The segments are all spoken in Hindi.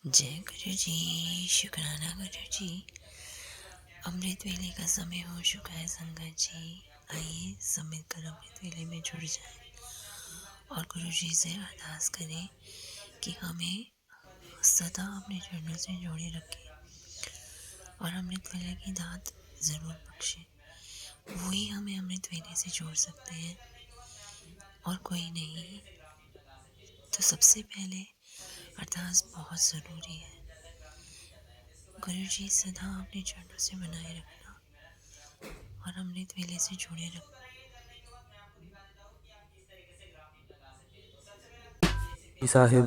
जय गुरु जी। शुक्राना गुरु जी। अमृत वेले का समय हो चुका है संगत जी। आइए सब मिलकर अमृत वेले में जुड़ जाएं और गुरु जी से अरदास करें कि हमें सदा अपने चरणों से जोड़े रखें और अमृत वेले की दात ज़रूर बख्शे। वही हमें अमृत वेले से जोड़ सकते हैं और कोई नहीं। तो सबसे पहले अरदास बहुत ज़रूरी है। गुरु जी सदा अपने चरणों से बनाए रखना और अमृत वेले से जुड़े रखना। साहिब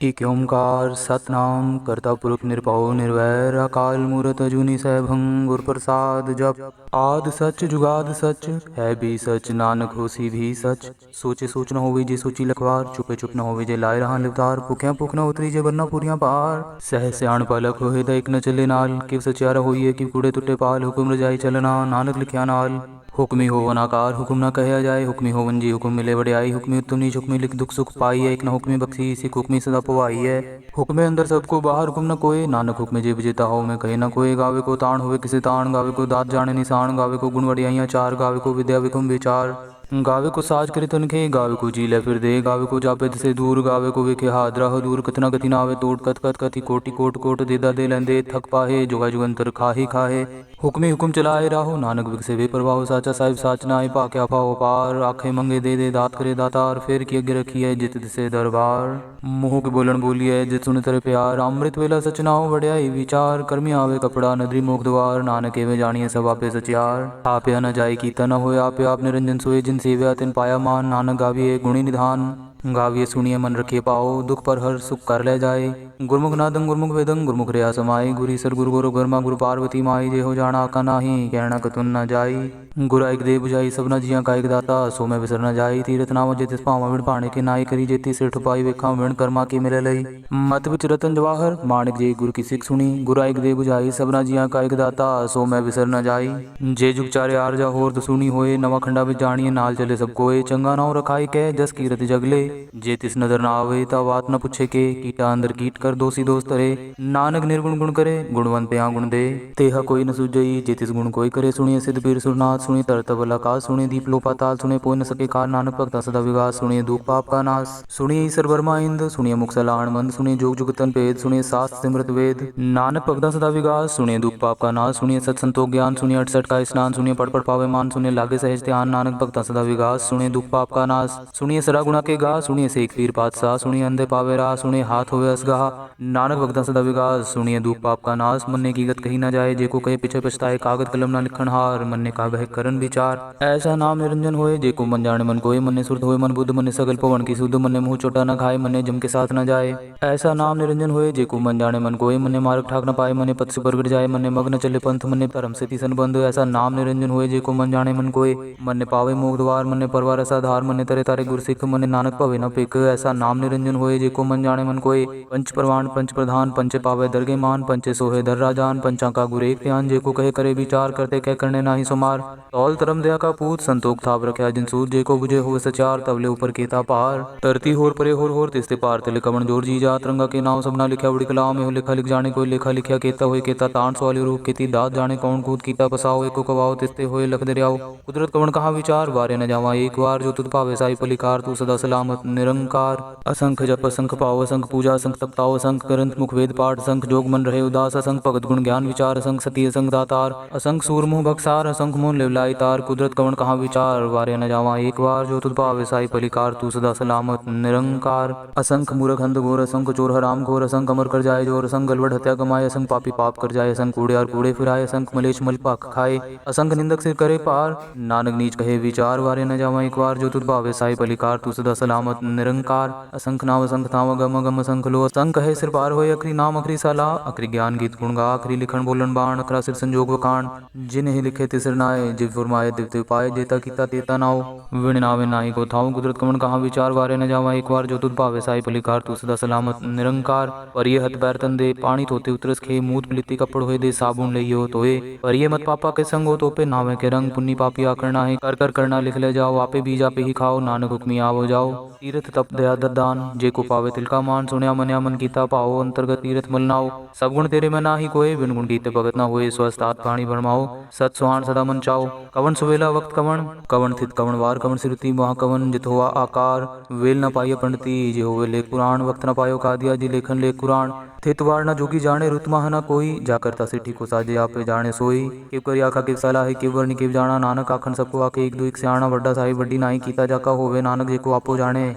एक ओंकार सतनाम करता पुरख निरभव निर्वैर अकाल मूरत अजूनी सैभं गुर प्रसाद जप आद सच जुगाद सच है भी सच नानक होसी भी सच सोचे सोच न होवे जे सोची लखवार चुपे चुप न होवे जे लाए रहा लिवतार भुख्या भुख न उतरी जे बरना पूरियां पार सह सियाण पलक होए दैक न चले नाल किव सचियारा होइए कि कूड़े टुटे पाल हुक्म रजाई चलना नानक लिखिया नाल हुक्मी होवन आकार हुक्म न कहा जाए हुक्मी होवन जी हुक्म मिले बड़ाई हुक्मी उत्तम नीच हुक्मी लिख दुख सुख पाई है एक न हुक्मी बख्शी सिख हुक्मी सदा पवाई है हुक्मे अंदर सबको बाहर हुक्म न कोई नानक हुक्मे जे विजेता हो मैं कहे न कोई गावे को ताण होवे किसी ताण गावे को दात जाने निशान गावे को गुण वड़ियाइयाँ चार गावे को विद्या विकुम विचार गावे को साज करे तनखे गावे को जी ले फिर दे गावे को जापे से दूर गावे को वेखे हादरा हो दूर कतना गति नावे तोड़ कत कत कति कोटि कोट कोट देदा दे लेंदे थक पाहे जुगा जुगंतर खाही खाहे हुक्मी हुक्म चलाए राहो नानक विकसे वे प्रभाव साचा साहिब साचना है पाक्या पाओ पार आखे मंगे दे दात करे दातार फिर की अगे रखी है जित दिसे दरबार मुँह के बोलन बोली है जित सुन तेरे प्यार अमृत वेला सचनाओ बढ़ियाई विचार कर्मी आवे कपड़ा नदरी मोख द्वार नानक एवे जानिए सब आपे सचियार आपया न जाय कीता न होए आपे आप निरंजन सोए जिन सेव्या तिन पाया मान नानक गाविए गुणी निधान गाविए सुनिए मन रखिए पाओ दुख पर हर सुख कर ले जाए गुरमुख नादं गुरमुख वेदं गुरमुख रिया समाई गुरी सर गुरु गुरु गरमा गुरु पार्वती माई जे हो जाना का नाही कहना कतुन न जाई गुरु एक दे बुझाई सबना जिया का एक दाता सो मैं विसर न जाई तीरथ नाम जेतिस पावा विण पाणे के नाई करी जेती सिर ठुपाई वेखा विण कर्मा के मिले लई मत विच रतन जवाहर माणिक जे गुरु की सिख सुनी गुरु एक दे बुझाई सबना जिया का एक दाता सो मैं विसर न जाई जे जुग चारे आर जा होर तो सुनी होए नवा खंडा विच जानिए नाल चले सब कोए चंगा नाव रखाई के जस कीरत जगले जे तिस नजर न आवे ता बात न पूछे के कीटा अंदर कीट कर दोषी दोस्त रे नानक निर्गुण गुण करे गुणवंत त्या गुण दे तेहा कोई न सुजई जे तिस गुण कोई करे सुनिए सिद्ध पीर सुरनाथ सुनिए तरत बला का सुनिए दीप लो पाताल सुनिए पोय न सके कार नानक भक्ता सदा विगास सुनिए दुख पाप का नाश सुनिए ईश्वर वर्मा इंद सुनिए मुख सलाहन मंद सुनिए जोग जुगतन भेद सुनिए शास्त्र सिमृत वेद नानक भक्ता सदा विगास सुनिए दुख पाप का नाश सुनिए सत संतोष ज्ञान सुनिए 68 का स्नान सुनिए पढ़ पढ़ पावे मान सुनिए लागे सहज ध्यान नानक भक्ता सदा विगास सुनिए दुख पाप का नाश सुनिए सरा गुणा के गा सुनिए शेख पीर पातशाह सुनिए अंधे पावे राह सुनिए हाथ होवे असगाह नानक भक्ता सदा विगास सुनिए दुख पाप का नाश मन्ने की गत कही न जाए जेको कहे पीछे पछताए कागद कलम ना लिखन हार मन्ने का बह करन विचार ऐसा नाम निरंजन होए जेको मन जाने मन कोय मन्ने सुरत होए मन बुद्ध मन्ने सगल पवन की सुध मन्ने मुंह चोटा न खाए मन्ने जम के साथ न जाए ऐसा नाम निरंजन होए जेको मन जाने मन कोय मन्ने मार्ग ठाक न पाए मन्ने पथ से परगट जाए मन्ने मग्न चले पंथ मन्ने धर्म से तीसन बंध ऐसा नाम निरंजन होए जेको मन जाने मन कोय मन्ने पावे मोक्ष द्वार मन्ने परवार ऐसा धार मन्ने तरे तारे गुर सिख मन्ने नानक पवे न पिक ऐसा नाम निरंजन होए जेको मन जाने मन कोय पंच प्रवाण पंच प्रधान पंचे पावे दरगे मान पंचे सोहे दर राजान पंचा का गुर एक ध्यान जेको कहे करे विचार करते कह करने नाही सुमार तौल तरम दया का पूत संतोख थाप रख्या जिन सूत जेको बुझे हुए सचार तबले ऊपर केता पार तरती होर परे होर तिस्ते पार तिले कवन जोर जी जा तिरंगा के नाम सबना लिखा बड़ी कलाम में लिखा लिख जाने कोई लेखा लिखा केता हुए केता ताण सवाली रूप केती दात जाने कौन कूद कीता पसाओ एको कवाओ तिस्ते होए लख दरियाओ कुदरत कवन कहा विचार वारे न जावा एक बार जो तुद पावे साई पलिकार तू सदा सलामत निरंकार असंख जप असंख पाव असंख पूजा असंख तपताओ असंख ग्रंथ मुख वेद पाठ असंख जोग मन रहे उदास असंख भगत गुण ज्ञान विचार असंख सती असंख दातार असंख सूर मुँह बक्सार असंख मोन लिवलाई तार कुदरत कवन कहा विचार वारे न जावा एक बार जो तुद पावे साई पलिकार तू सदा सलामत निरंकार असंख मूर्ख अंध घोर असंख चोर हराम घोर असंख अमर कर जाए जोर असंख गलवड हत्या कमाए असंख पापी पाप कर जाए असंख कूड़े और कूड़े फिराए असंख मलेश मल पाक खाए असंख निंदक सिर करे पार नानक नीच कहे विचार वारे न जावा एक बार जो तुद पावे साई पलिकार तू सदा सलामत निरंकार असंख नाम असंख ताव गम गम असंख लो असंख है सिर पार होए अखरी नाम अखरी साला अखरी ज्ञान गीत गुण गा अखरी लिखण बोलन बाण अखरा सिर संजोग वकाण जिन्हें लिखे तिसर नाए जिव फुरमाए दिव्य पाए जेता कीता तेता नाव विण नावे नाई को थाऊ कुदरत कमन कहा विचार वारे न जावा एक बार जो तुद पावे साई पलिकार तू सदा सलामत निरंकार परिये हथ पैर तन दे पानी धोते उतरस खे मूत पलिति कपड़ होए दे साबुन लइयो तोए परिये मत पापा के संग हो तोपे नावे के रंग पुन्नी पापी आकरना है कर कर करना लिख ले जाओ आपे बीजा पे ही खाओ नानक हुक्मी आवो जाओ तीरथ तप दया ददान, जेको पावे तिलका मान, सुनया मन्या मन कीता पाओ, अंतर्गत तीरथ मल नाओ। सब गुण तेरे में नाही कोय, बिन गुण कीते भगत ना होए, स्वस्थ आत पाणी भरमाओ, सत सुहान सदा मन चाओ। कवन सुवेला वक्त कवन, कवन थित कवन वार, कवन सिरुति महाकवन, जित हुआ आकार, वेल न पाइय पंडिती, जे होवे लेख पुराण, वक्त न पायो कादिया, जी लेखन लेख कुरान। थित वार न जोगी जाने, रुत मह न कोई, जा करता सिद्धि को साजे, आपे जाने सोई। किव करी आखा किव सलाह, किव वर्णि किव जाना, नानक आखन सबको आके, एक दो एक सियाणा, वड्डा साहिब वड्डी नाई, कीता जाका होवे नानक, जेको आपो जाने।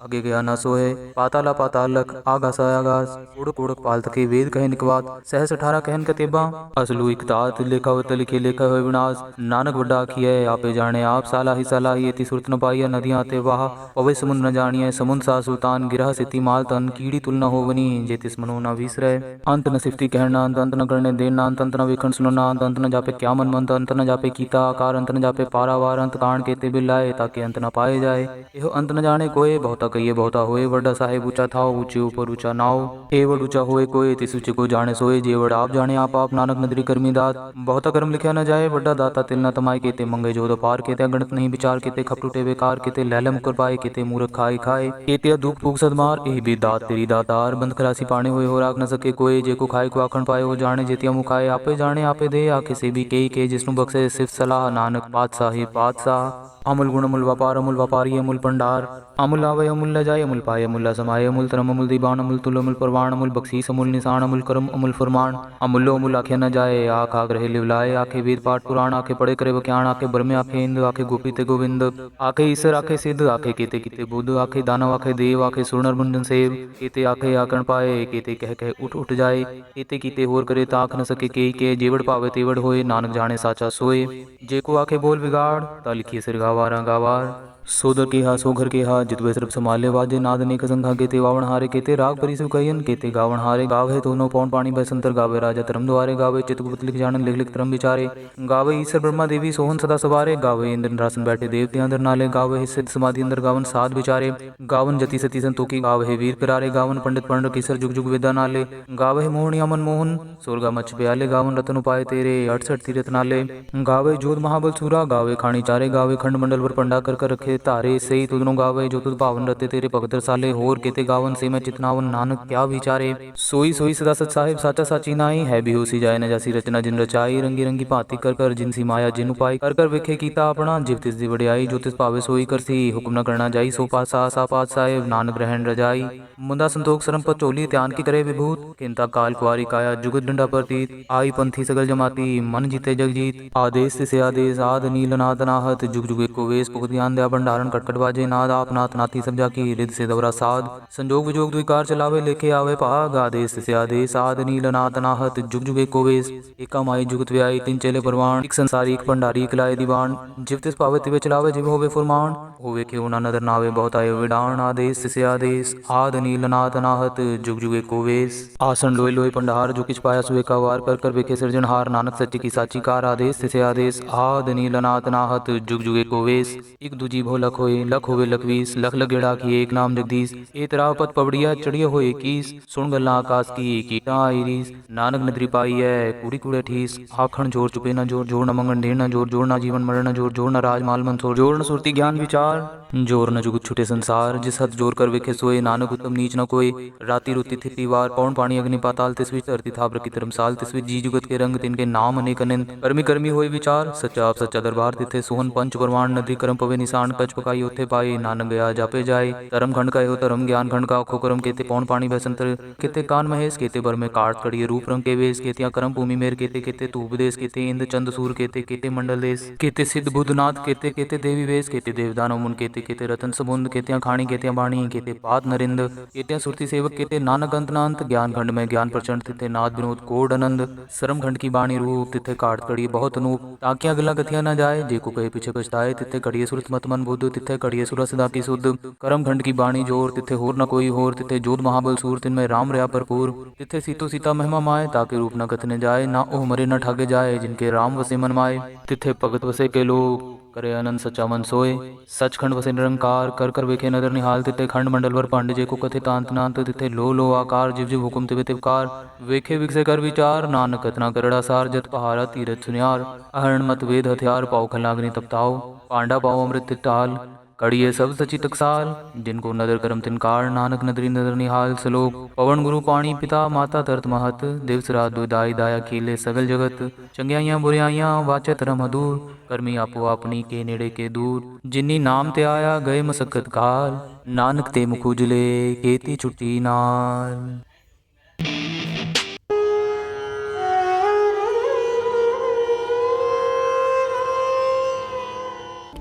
आगे गया न सोए, पाताला पाताल लख, आगास आगास, उड़क उड़क पाल थके, वेद कहे निकवात, सहस 18 कहन कतेबा, असलु इकतात, लेखा वत लिखे लेखा होय विनाश। नानक वड्डा आखिए, आपे जाने आप, साला ही एति सुरत न पाइय, नदियाँ ते वाह, पवे समुद्र न जानिए, समुद्र सा सुल्तान, गिरह सिति माल तन, कीड़ी तुल न होवनी, जेतिस मनो न विसरै। अंत न सिफती कहना, अंत न करने देना, अंत न वेखन सुनना, अंत न जापे क्या मन मंत, अंत न जापे कीता आकार, अंत न जापे पारावार, अंत कान केते बिलाए, ताकि अंत न पाए जाए। एहो अंत न जाने कोय, बहुता कहिए बहुता होए, वड्डा साहेब ऊंचा था, ऊंचे ऊपर ऊंचा नाव। एवड ऊंचा होए कोय, तिस ऊंचे को जाने सोए, जेवड आप जाने आप नानक नदरी कर्मी दात। बहुता कर्म लिखा न जाए, वड्डा दाता तिल न तमाय, केते मंगे जोध पार, केते गणत नहीं विचार, केते खप टूटे बेकार, केते लैले मुकर पाए, केते मूर्ख खाए खाए, केते दुख फूक सदमार, एह भी दात तेरी दातार। बंद खलासी पाने होए, हो राख न सके कोय, जेको खाए को आखण पाए, हो जाने जेतिया मुखाए, आपे जाने आपे दे, आके से भी के जिसनु बख्शे सिर्फ सलाह, नानक पातशाही पातशाह। अमुल गुण अमुल व्यापारी अमुल पंडार, अमुल आवे अमुल ल जाए, अमुल पाए अमुल समाये, अमुल तरम अमुल दीवान, अमुल तुल अमुल परवान, अमुल बख्शीस अमुल निशान, अमुल करम अमुल फरमान। अमुल्यो अमुल आखे न जाए, आख आग रहे लिवलाए, आखे वेद पाठ पुराण, आखे पढ़े करे बख्याण, आखे ब्रह्मे आखे इंद्र, आखे गोपी ते गोविंद, आखे ईश्वर आखे सिद्ध, आखे केते किते बुद्ध, आखे दानव आखे देव, आखे सुरनर मुंडन सेव, केते आखे आकण पाए, केते कह कह उठ उठ जाए, केते कीते होर करे ताक न सके के जेवड़ पावे तेवड़ होए, नानक जाने साचा सोए। जेको आखे बोल बिगाड़, ता लिखिए सिर गावार गावार। सोदर के हा सोघर के हा, जितवे सर्ब संभाले वाजे, नाद अनेक संघा, केते वावण हारे, केते राग परि सुकयन, केते गावण हारे। गावे तो नो पौन पानी बसंतर, गावे राजा धर्म द्वारे, गावे चितगुप्त लिख जानन, लिख लिख धर्म विचारे। गावे ईश्वर ब्रह्मा देवी सोहन सदा सवारे, गावे इंद्र रासन बैठे देवते अंदर नाले, गावे सिद्ध समाधि अंदर, गावन साध विचारे। गावन जति सती संतोखी, गावे वीर करारे, गावन पंडित पंड किसर जुग जुग विद्या नाले। गावे मोहन या मन मोहन, सोरगा मच प्याले, गावन रतन उपाय तेरे 68 तीरथ नाले। गावे जोध महाबल सूरा, गावे खानी चारे, गावे खंड मंडल वर पंडा कर रखे तारे, सही तुदनो गावे जो तुद पावन रते तेरे भगत साले, होर केते गावन से मैं चितनावन, नानक क्या विचारे। सोई सोई सदा सच साहिब साचा साची नाई, है भी होसी जाए न जासी रचना जिन रचाई। रंगी रंगी भांति कर कर जिनसी माया जिन उपाय, कर कर विखे कीता अपना, जिव तिस दी वड्याई, जो तिस पावे सोई करसी, हुक्म न करना जाई, सो पासा सा पात साहेब, नानक ग्रहण रजाई। मुंदा संतोख सरम पर चोली, त्यान की करे विभूत, किंता काल कुआरी काया, जुगत डंडा प्रतीत, आई पंथी सगल जमाती, मन जीते जग जीत। आदेश से आदेश, आद नील नाद नाहत, जुग जुग एको वेश, पुख ध्यान दया भंडारण, कटकट बाजे नाद, आप नाथ नाथी सब जाकी, रिद से दवरा साध। संजोग विजोग द्विकार चलावे, लेखे आवे भाग, आदेश से आदेश, आद नील नाद नाहत, जुग जुग एको वेश, एका माई जुगत व्याई, तीन चेले परवान, एक संसारी एक भंडारी एक लाए दीवान। जिव तिस पावे तिवे चलावे, जिव होवे फुरमान, होवे क्यों ना नदर नावे, बहुत आये विडान। आदेश से आदेश, आद नील नाद नाहत, जुग जुग एको वेश। आसन लोय लोय पंडार, जो किछ पाया सुए का वार, कर कर बेखे सृजनहार, नानक सच्ची की साची कार। आदेश से आदेश, आद नील नाद नाहत, जुग जुग एको वेश। एक दूजी भो लख होए, लख होवे लखवीस, लख लगेड़ा की एक नाम जगदीश। ए तराव पत पवड़िया चढ़िया हो इक्कीस, सुन गल्ला आकाश की कीटा आईरीस। नानक नदरी पाई है कूड़ी कूड़े ठीस, आखण जोर चुपे न जोर, जोर न मंगन ढेर न जोर, जोर न जीवन मरण न जोर, जोर न राज माल मंसोर, जोर न सुरती ज्ञान विचार, जोर न जुगत छुटे संसार। जिस हथ जोर कर विखे सोए, नानक उत्तम नीच न कोई। राति रुति थिति वार, पौन पानी अग्नि पाताल, तिसवी धरती थाप रखी धर्मसाल। तिसवी जी जुगत के रंग, तिनके नाम अनेक अनंत। कर्मी कर्मी होए विचार, सच्चा आप सच्चा दरबार, तिथे सोहन पंच परवान। नदी करम पवे निशान, कच पकाई होते पाए, नानक गया जापे जाए। धर्म खंड का हो धर्म, ज्ञान खंड का खो करम, केते पौन पानी बसंतर, केते कान महेश, केते बर में काट कड़िए रूप रंग के वेश। केतिया करम भूमि मेर, केते केते तू उपदेश, केते इंद्र चंद सूर, केते केते मंडल देश। केते सिद्ध बुद्धनाथ, केते केते देवी वेश, केते देवदानव मुन, केते केते रतन समुंद। केतिया खाणी केतिया बाणी, केते पात नरिंद, केतिया सुरती सेवक, केते नानक अंत नांत। ज्ञान खंड में ज्ञान प्रचंड, तिथे नाद विनोद कोड आनंद। सरम खंड की बाणी रूप, तिथे काट कड़िए बहुत अनूप। ताकिया गला गथिया न जाए, जेको कहे पीछे पछताए। तिथे कड़िए सुरत मत मन बुद्ध, तिथे कड़िए सुर सदा की शुद्ध। करम खंड की बाणी जोर, तिथे होर न कोई होर। तिथे जोध महाबल सूर, तिनमें राम रहा भरपूर। तिथे सीतो सीता महिमा माए, ताके रूप न कथने जाए। ना ओह मरे न ठागे जाए, जिनके राम वसे मन माए। तिथे भगत वसे के लोग, करे अनंत सच्चा मन सोए। सचखंड वसे निरंकार, कर कर वेखे नदर निहाल। तिथे खंड मंडल वर पांड, जेको कथे तांत नांत। तिथे लो लो आकार, जिव जिव हुकुम तिवे तिवकार। वेखे विकसे कर विचार, नानक कतना करड़ा सार। जत पहारा तीरथ सुनियार, अहरण मत वेद हथियार। पाओ खलाग्नि तपताओ, पांडा पाओ अमृत तिटाल। कड़िए सब सची टकसाल, जिनको नदर करम तिनकार, नानक नदरी नदर निहाल। श्लोक। पवन गुरु पाणी पिता माता तरत महत, दिवस रात दुदाई दाया कीले सगल जगत। चंगियाइयां बुरियाइयां वाचे तरम अधूर, करमी आपो अपनी के नेड़े के दूर। जिन्नी नाम ते आया गए मसक्कत काल, नानक ते मुख उजले केती छुट्टी नाल।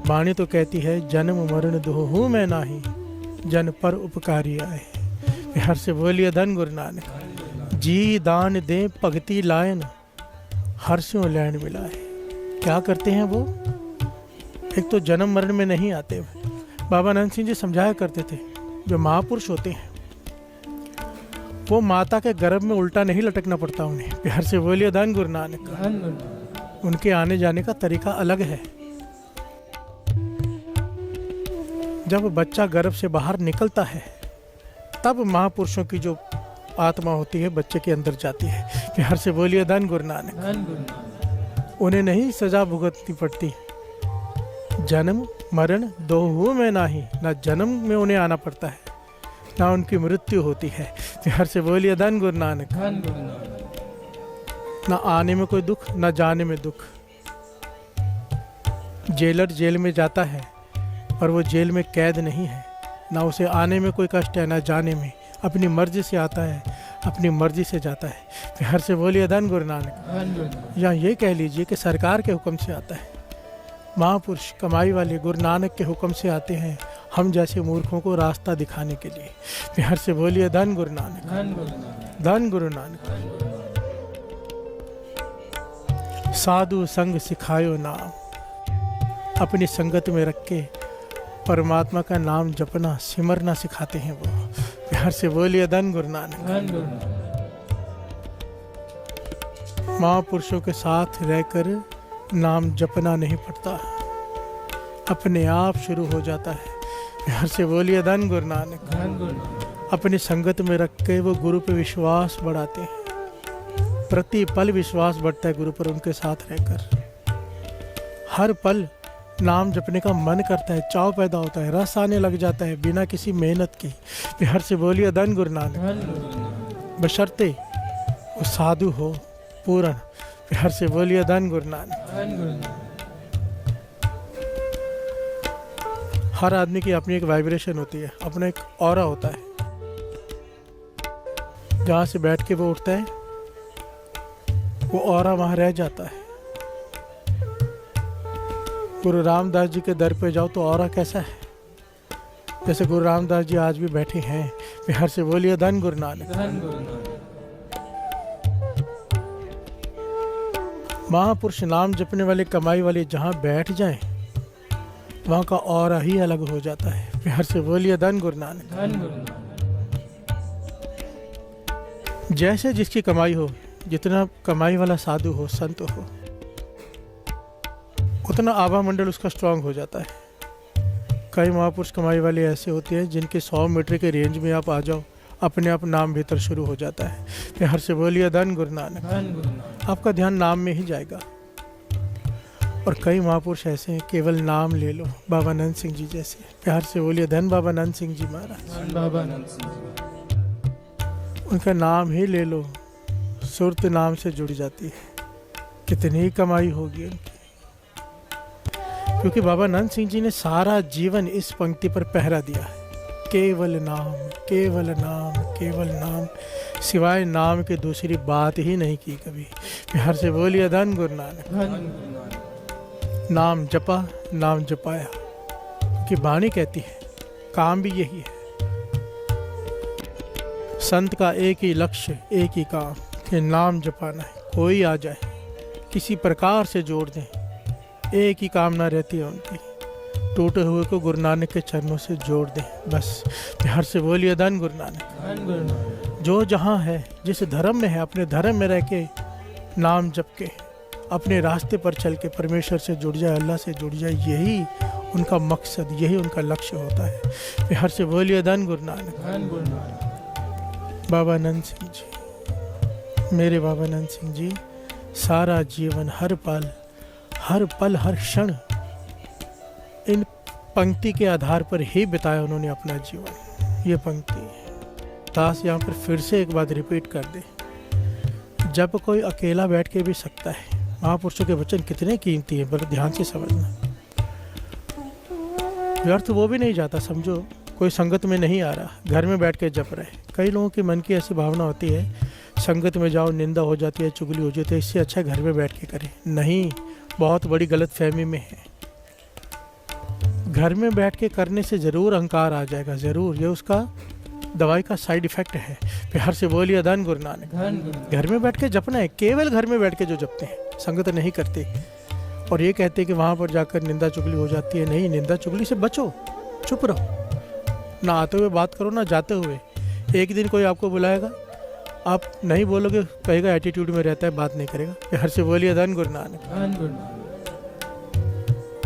वाणी तो कहती है जन्म मरण दोहू मैं नाही, जन पर उपकारी आए। हर से बोलिए धन गुरु नानक। जी दान दे भगति लायन, हर्षों लैन मिलाए। क्या करते हैं वो? एक तो जन्म मरण में नहीं आते। बाबा नंद सिंह जी समझाया करते थे, जो महापुरुष होते हैं वो माता के गर्भ में उल्टा नहीं लटकना पड़ता उन्हें। प्यार से बोलिए धन गुरु नानक। उनके आने जाने का तरीका अलग है। जब बच्चा गर्भ से बाहर निकलता है तब महापुरुषों की जो आत्मा होती है बच्चे के अंदर जाती है। प्यार से बोलिए धन गुरु नानक। उन्हें नहीं सजा भुगतनी पड़ती। जन्म मरण दोहू में नाही, ना जन्म में उन्हें आना पड़ता है ना उनकी मृत्यु होती है। प्यार से बोलिए धन गुरु नानक। ना आने में कोई दुख ना जाने में दुख। जेलर जेल में जाता है पर वो जेल में कैद नहीं है, ना उसे आने में कोई कष्ट है ना जाने में। अपनी मर्जी से आता है, अपनी मर्जी से जाता है। प्यार से बोलिए धन गुरु नानक। या ये कह लीजिए कि सरकार के हुक्म से आता है। महापुरुष कमाई वाले गुरु नानक के हुक्म से आते हैं हम जैसे मूर्खों को रास्ता दिखाने के लिए। प्यार से बोलिए धन गुरु नानक। धन गुरु नानक। साधु संग सिखायो नाम, अपनी संगत में रख के परमात्मा का नाम जपना सिमरना सिखाते हैं वो। प्यार से बोलिए धन गुरु नानक। महापुरुषों के साथ रहकर नाम जपना नहीं पड़ता, अपने आप शुरू हो जाता है। प्यार से बोलिए धन गुरु नानक। अपनी संगत में रख के वो गुरु पे विश्वास बढ़ाते हैं। प्रति पल विश्वास बढ़ता है गुरु पर उनके साथ रहकर। हर पल नाम जपने का मन करता है, चाव पैदा होता है, रस आने लग जाता है बिना किसी मेहनत के। प्यार से बोलिए धन गुरु नानक। बशर्ते वो साधु हो पूर्ण। प्यार से बोलिए धन गुरु नानक। हर आदमी की अपनी एक वाइब्रेशन होती है, अपना एक ऑरा होता है। जहाँ से बैठ के वो उठता है वो ऑरा वहाँ रह जाता है। गुरु रामदास जी के दर पे जाओ तो ऑरा कैसा है? जैसे गुरु रामदास जी आज भी बैठे हैं। प्यार से बोलिए धन गुरु नानक। महापुरुष नाम जपने वाले कमाई वाले जहाँ बैठ जाएं वहाँ का ऑरा ही अलग हो जाता है। प्यार से बोलिए धन गुरु नानक। जैसे जिसकी कमाई हो, जितना कमाई वाला साधु हो संत हो, उतना आभा मंडल उसका स्ट्रांग हो जाता है। कई महापुरुष कमाई वाले ऐसे होते हैं जिनके 100 मीटर के रेंज में आप आ जाओ अपने आप नाम भीतर शुरू हो जाता है। प्यार से बोलिए धन गुरु नानक। आपका ध्यान नाम में ही जाएगा। और कई महापुरुष ऐसे हैं केवल नाम ले लो, बाबा नंद सिंह जी जैसे। प्यार से बोलिए धन बाबा नंद सिंह जी महाराज। बाबा नंद सिंह, उनका नाम ही ले लो, सुरत नाम से जुड़ जाती है। कितनी कमाई होगी उनकी। क्योंकि बाबा नंद सिंह जी ने सारा जीवन इस पंक्ति पर पहरा दिया है। केवल नाम, केवल नाम, केवल नाम, सिवाय नाम के दूसरी बात ही नहीं की कभी। प्यार से बोलिए धन गुरु नानक। नाम जपा, नाम जपाया, कि वाणी कहती है काम भी यही है। संत का एक ही लक्ष्य, एक ही काम, कि नाम जपाना है। कोई आ जाए किसी प्रकार से जोड़ दें, एक ही कामना रहती है उनकी, टूटे हुए को गुरु नानक के चरणों से जोड़ दें बस। प्यार से बोलिए धन गुरु नानक। जो जहाँ है, जिस धर्म में है, अपने धर्म में रह के नाम जप के अपने रास्ते पर चल के परमेश्वर से जुड़ जाए, अल्लाह से जुड़ जाए, यही उनका मकसद, यही उनका लक्ष्य होता है। प्यार से बोलिए धन गुरु नानक। बाबा नंद सिंह जी, मेरे बाबा नंद सिंह जी सारा जीवन, हर पल, हर क्षण इन पंक्ति के आधार पर ही बिताया उन्होंने अपना जीवन। ये पंक्ति दास यहाँ पर फिर से एक बात रिपीट कर दे, जब कोई अकेला बैठ के भी सकता है। महापुरुषों के वचन कितने कीमती हैं, बड़े ध्यान से समझना। व्यर्थ वो भी नहीं जाता, समझो कोई संगत में नहीं आ रहा, घर में बैठ के जप रहे। कई लोगों के मन की ऐसी भावना होती है, संगत में जाओ निंदा हो जाती है, चुगली हो जाती है, इससे अच्छा घर में बैठ के करें। नहीं, बहुत बड़ी गलत फहमी में है। घर में बैठ के करने से ज़रूर अहंकार आ जाएगा, ज़रूर। ये उसका दवाई का साइड इफ़ेक्ट है। प्यार से बोलिए धन गुरु नानक। घर में बैठ के जपना है, केवल घर में बैठ के जो जपते हैं, संगत नहीं करते। और ये कहते हैं कि वहाँ पर जाकर निंदा चुगली हो जाती है। नहीं, निंदा चुगली से बचो, चुप रहो, ना आते हुए बात करो, ना जाते हुए। एक दिन कोई आपको बुलाएगा, आप नहीं बोलोगे, कहेगा एटीट्यूड में रहता है, बात नहीं करेगा। प्यार से बोलिए धन गुरु नानक।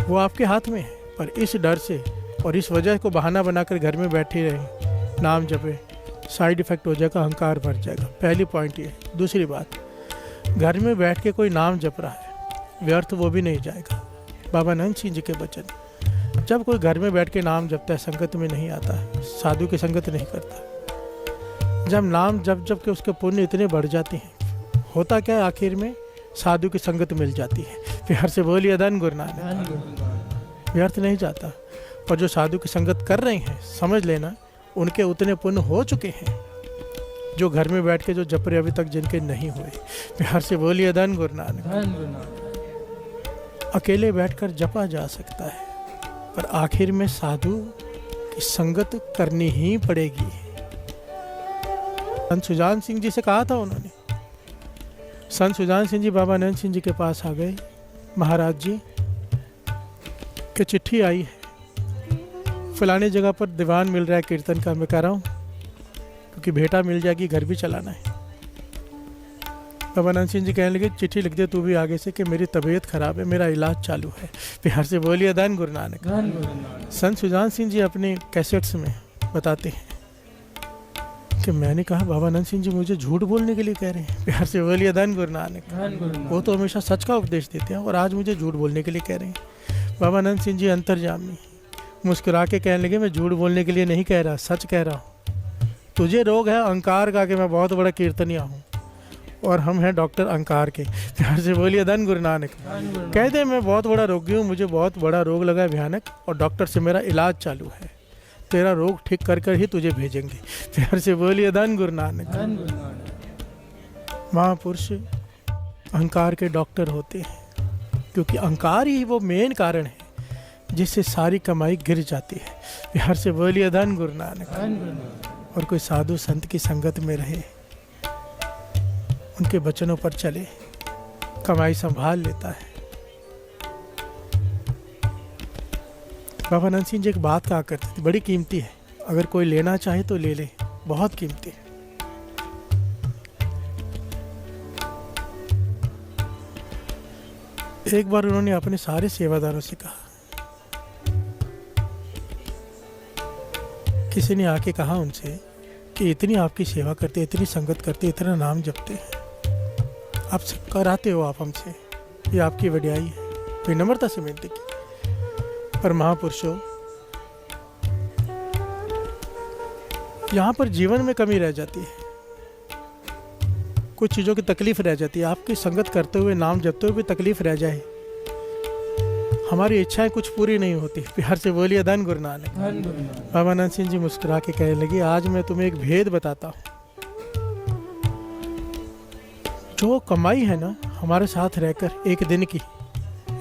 वो आपके हाथ में है, पर इस डर से और इस वजह को बहाना बनाकर घर में बैठे रहे, नाम जपे, साइड इफ़ेक्ट हो जाएगा, अहंकार बढ़ जाएगा। पहली पॉइंट ये। दूसरी बात, घर में बैठ के कोई नाम जप रहा है, व्यर्थ वो भी नहीं जाएगा। बाबा नंद सिंह जी के वचन, जब कोई घर में बैठ के नाम जपता है, संगत में नहीं आता, साधु की संगत नहीं करता, जब नाम जप जप के उसके पुण्य इतने बढ़ जाते हैं, होता क्या है, आखिर में साधु की संगत मिल जाती है। प्यार से बोलिए धन गुरु नानक। व्यर्थ नहीं जाता। और जो साधु की संगत कर रहे हैं, समझ लेना उनके उतने पुण्य हो चुके हैं जो घर में बैठ के जो जप रहे अभी तक जिनके नहीं हुए। प्यार से बोलिए धन गुरु नानक। अकेले बैठकर जपा जा सकता है, पर आखिर में साधु की संगत करनी ही पड़ेगी। संत सुजान सिंह जी से कहा था उन्होंने। संत सुजान सिंह जी बाबा नंद सिंह जी के पास आ गए, महाराज जी की चिट्ठी आई है, फलाने जगह पर दीवान मिल रहा है कीर्तन का, मैं कह रहा हूँ क्योंकि भेंटा मिल जाएगी, घर भी चलाना है। बाबा नंद सिंह जी कहने लगे, चिट्ठी लिख दे तू भी आगे से कि मेरी तबीयत खराब है, मेरा इलाज चालू है। प्यार से बोलिए धन गुरु नानक। संत सुजान सिंह जी अपने कैसेट्स में बताते हैं कि मैंने कहा बाबा नंद सिंह जी मुझे झूठ बोलने के लिए कह रहे हैं। प्यार से बोलिए धन गुरु नानक। वो तो हमेशा सच का उपदेश देते हैं और आज मुझे झूठ बोलने के लिए कह रहे हैं। बाबा नंद सिंह जी अंतर्यामी मुस्कुरा के कहने लगे, मैं झूठ बोलने के लिए नहीं कह रहा, सच कह रहा हूँ। तुझे रोग है अहंकार का कि मैं बहुत बड़ा कीर्तनिया हूँ, और हम हैं डॉक्टर अहंकार के। प्यार से बोलिए धन गुरु नानक। कहते हैं मैं बहुत बड़ा रोगी हूँ, मुझे बहुत बड़ा रोग लगा है भयानक, और डॉक्टर से मेरा इलाज चालू है, तेरा रोग ठीक कर कर ही तुझे भेजेंगे। प्यार से बोलिए धन गुरु नानक। महापुरुष अहंकार के डॉक्टर होते हैं, क्योंकि अहंकार ही वो मेन कारण है जिससे सारी कमाई गिर जाती है। प्यार से बोलिए धन गुरु नानक। और कोई साधु संत की संगत में रहे, उनके वचनों पर चले, कमाई संभाल लेता है। बाबा नंद सिंह जी एक बात कहा करते थे, बड़ी कीमती है, अगर कोई लेना चाहे तो ले ले, बहुत कीमती है। एक बार उन्होंने अपने सारे सेवादारों से कहा, किसी ने आके कहा उनसे कि इतनी आपकी सेवा करते, इतनी संगत करते, इतना नाम जपते हैं, आप सब कराते हो आप हमसे, ये आपकी वड्याई है। विनम्रता से विनती की। पर महापुरुषों, यहाँ पर जीवन में कमी रह जाती है, कुछ चीज़ों की तकलीफ रह जाती है। आपकी संगत करते हुए, नाम जपते हुए भी तकलीफ रह जाए, हमारी इच्छाएं कुछ पूरी नहीं होती। प्यार से बोलिए धन गुरु नानक। बाबा नंद सिंह जी मुस्कुरा के कहने लगे, आज मैं तुम्हें एक भेद बताता हूँ। जो कमाई है ना, हमारे साथ रहकर एक दिन की,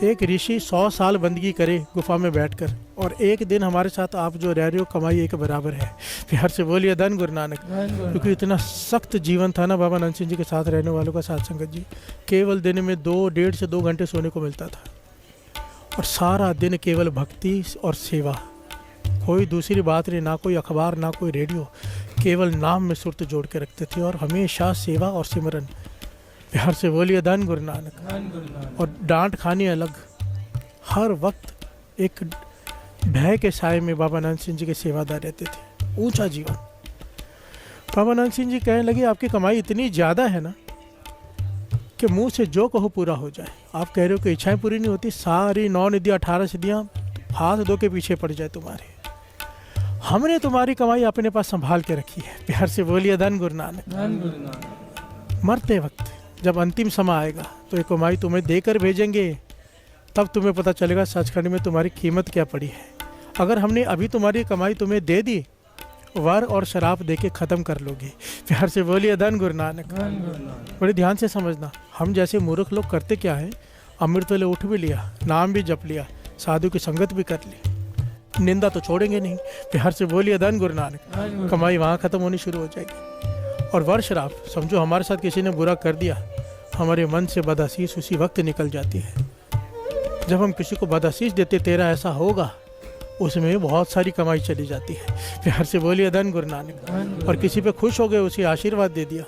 एक ऋषि 100 साल बंदगी करे गुफा में बैठकर, और एक दिन हमारे साथ आप जो रह रहे हो, कमाई एक बराबर है। प्यार से बोलिए धन गुरु नानक। क्योंकि इतना सख्त जीवन था ना बाबा नंद सिंह जी के साथ रहने वालों का, साथ संगत जी, केवल दिन में 1.5 से 2 घंटे सोने को मिलता था, और सारा दिन केवल भक्ति और सेवा, कोई दूसरी बात नहीं, ना कोई अखबार, ना कोई रेडियो, केवल नाम में सुरत जोड़ के रखते थे, और हमेशा सेवा और सिमरन। प्यार से बोलिए धन गुरु नानक। और डांट खानी अलग, हर वक्त एक भय के साए में बाबा नंद सिंह जी के सेवादार रहते थे। ऊंचा जीवन। बाबा नंद सिंह जी कहने लगे, आपकी कमाई इतनी ज़्यादा है ना कि मुंह से जो कहो पूरा हो जाए। आप कह रहे हो कि इच्छाएं पूरी नहीं होती, सारी 9 निधियाँ 18 सिद्धियाँ हाथ धो के पीछे पड़ जाए तुम्हारे। हमने तुम्हारी कमाई अपने पास संभाल के रखी है। प्यार से बोलिए धन गुरु नानक। मरते वक्त जब अंतिम समय आएगा तो ये कमाई तुम्हें देकर भेजेंगे, तब तुम्हें पता चलेगा सचखंड में तुम्हारी कीमत क्या पड़ी है। अगर हमने अभी तुम्हारी कमाई तुम्हें दे दी, वर और शराब दे के ख़त्म कर लोगे। प्यार से बोलिए धन गुरु नानक। बड़े ध्यान से समझना, हम जैसे मूर्ख लोग करते क्या है, अमृत वेले उठ भी लिया, नाम भी जप लिया, साधु की संगत भी कर ली, निंदा तो छोड़ेंगे नहीं। प्यार से बोलिए धन गुरु नानक। कमाई वहाँ ख़त्म होनी शुरू हो जाएगी। और वर शराब, समझो हमारे साथ किसी ने बुरा कर दिया, हमारे मन से बदअसीस उसी वक्त निकल जाती है। जब हम किसी को बदअसीस देते, तेरा ऐसा होगा, उसमें बहुत सारी कमाई चली जाती है। प्यार से बोलिए धन गुरु नानक। और किसी पे खुश हो गए, उसे आशीर्वाद दे दिया,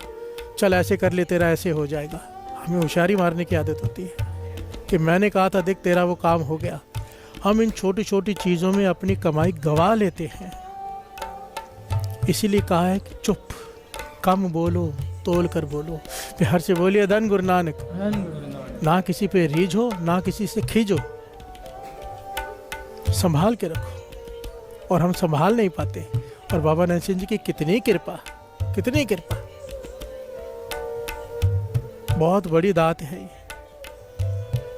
चल ऐसे कर ले, तेरा ऐसे हो जाएगा। हमें होशियारी मारने की आदत होती है कि मैंने कहा था, देख तेरा वो काम हो गया। हम इन छोटी छोटी चीज़ों में अपनी कमाई गंवा लेते हैं। इसीलिए कहा है कि चुप, कम बोलो, तोल कर बोलो। प्यार से बोलिए धन गुरु नानक। ना किसी पे रीझो, ना किसी से खींचो, संभाल के रखो। और हम संभाल नहीं पाते। और बाबा नंद सिंह जी की कितनी कृपा, कितनी कृपा, बहुत बड़ी दात है ये।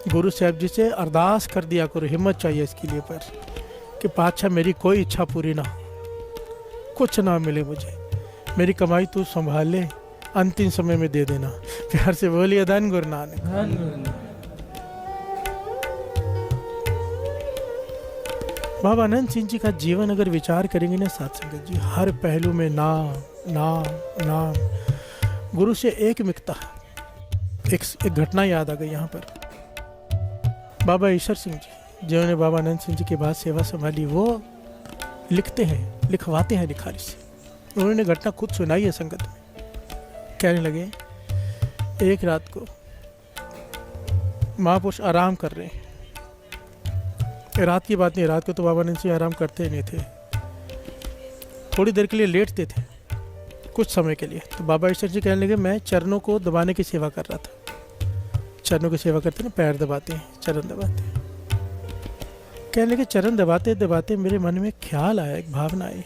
गुरु साहब जी से अरदास कर दिया करो, हिम्मत चाहिए इसके लिए पर कि पातशाह मेरी कोई इच्छा पूरी ना हो, कुछ ना मिले मुझे, मेरी कमाई तू संभाल ले, अंतिम समय में दे देना। प्यार से बोलिए धन गुरु नानक। बाबा आनंद सिंह जी का जीवन अगर विचार करेंगे ना साथ संगत जी, हर पहलू में नाम नाम नाम। गुरु से एक मिकता, एक घटना याद आ गई यहाँ पर। बाबा ईश्वर सिंह जी जिन्होंने बाबा आनंद सिंह जी के बाद सेवा संभाली, वो लिखते हैं, लिखवाते हैं लिखारी से। उन्होंने घटना खुद सुनाई है संगत में। कहने लगे, एक रात को महापुरुष आराम कर रहे हैं। रात की बात नहीं, रात को तो बाबा आनंद सिंह आराम करते ही नहीं थे, थोड़ी देर के लिए लेटते थे, कुछ समय के लिए। तो बाबा ईश्वर जी कहने लगे, मैं चरणों को दबाने की सेवा कर रहा था। चरणों की सेवा करते ना, पैर दबाते हैं, चरण दबाते हैं। कहने लगे, चरण दबाते दबाते मेरे मन में ख्याल आया, एक भावना आई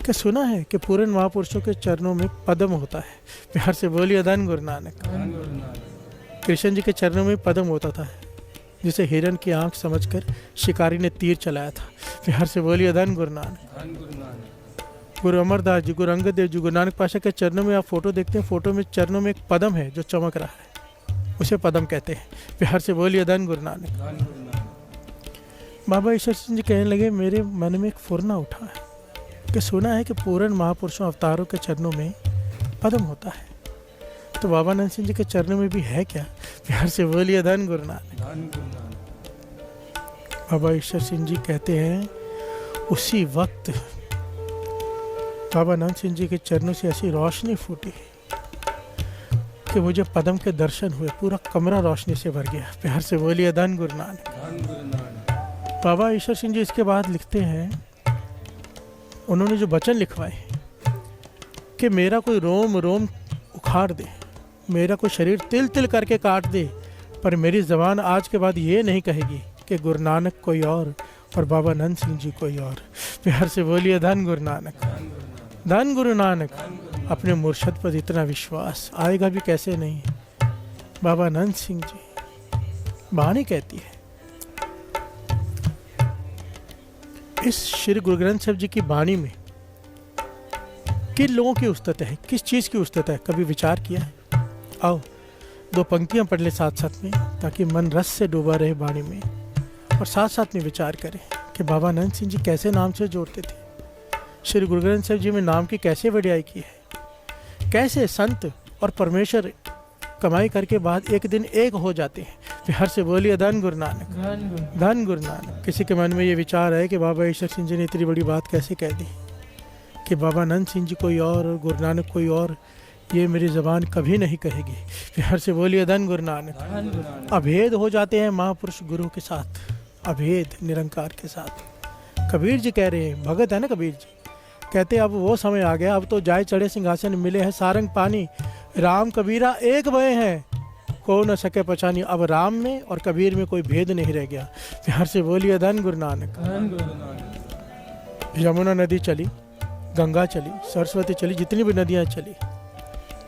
कि सुना है कि पूर्ण महापुरुषों के चरणों में पद्म होता है। प्यार से बोलिए धन गुरु नानक। कृष्ण जी के चरणों में पद्म होता था, जिसे हिरण की आंख समझकर शिकारी ने तीर चलाया था। प्यार से बोलिए धन गुरु नानक। गुरु अमरदास जी, गुरु अंगद देव जी, गुरु नानक पाशा के चरणों में आप फोटो देखते हैं, फोटो में चरणों में एक पद्म है जो चमक रहा है, उसे पद्म कहते हैं। प्यार से बोलिए धन गुरु नानक। बाबा ईश्वर सिंह जी कहने लगे, मेरे मन में एक फुरना उठा है कि सुना है कि पूर्ण महापुरुषों अवतारों के चरणों में पद्म होता है, तो बाबा आनंद सिंह जी के चरणों में भी है क्या? प्यार से बोलिए धन गुरु नानक। बाबा ईश्वर सिंह जी कहते हैं, उसी वक्त बाबा आनंद सिंह जी के चरणों से ऐसी रोशनी फूटी कि मुझे पद्म के दर्शन हुए, पूरा कमरा रोशनी से भर गया। प्यार से बोलिए धन गुरु नानक। बाबा ईश्वर सिंह जी इसके बाद लिखते हैं, उन्होंने जो वचन लिखवाए कि मेरा कोई रोम रोम उखाड़ दे, मेरा कोई शरीर तिल तिल करके काट दे, पर मेरी ज़बान आज के बाद ये नहीं कहेगी कि गुरु नानक कोई और बाबा आनंद सिंह जी कोई और। प्यार से बोलिए धन गुरु नानक। धन गुरु नानक। अपने मुर्शद पर इतना विश्वास आएगा भी कैसे नहीं। बाबा आनंद सिंह जी, वाणी कहती है, इस श्री गुरु ग्रंथ साहिब जी की वाणी में किन लोगों की उस्तत है, किस चीज़ की उस्तत है, कभी विचार किया है? आओ दो पंक्तियां पढ़ ले साथ साथ में, ताकि मन रस से डूबा रहे वाणी में, और साथ साथ में विचार करें कि बाबा आनंद सिंह जी कैसे नाम से जोड़ते थे, श्री गुरु ग्रंथ साहिब जी में नाम की कैसे वडियाई की है, कैसे संत और परमेश्वर कमाई करके बाद एक दिन एक हो जाते हैं। प्यार से बोलिए धन गुरु नानक। धन गुरु नानक। किसी के मन में ये विचार है कि बाबा ईश्वर सिंह जी ने इतनी बड़ी बात कैसे कह दी कि बाबा आनंद सिंह जी कोई और गुरु नानक कोई और, ये मेरी ज़बान कभी नहीं कहेगी। प्यार से बोलिए धन गुरु नानक। अभेद हो जाते हैं महापुरुष गुरु के साथ, अभेद निरंकार के साथ। कबीर जी कह रहे हैं, भगत है ना कबीर जी, कहते अब वो समय आ गया, अब तो जाए चढ़े सिंहासन मिले हैं सारंग पानी, राम कबीरा एक भय हैं, को न सके पहचानी। अब राम में और कबीर में कोई भेद नहीं रह गया। प्यार से बोलिए धन गुरु नानक। यमुना नदी चली, गंगा चली, सरस्वती चली, जितनी भी नदियाँ चली,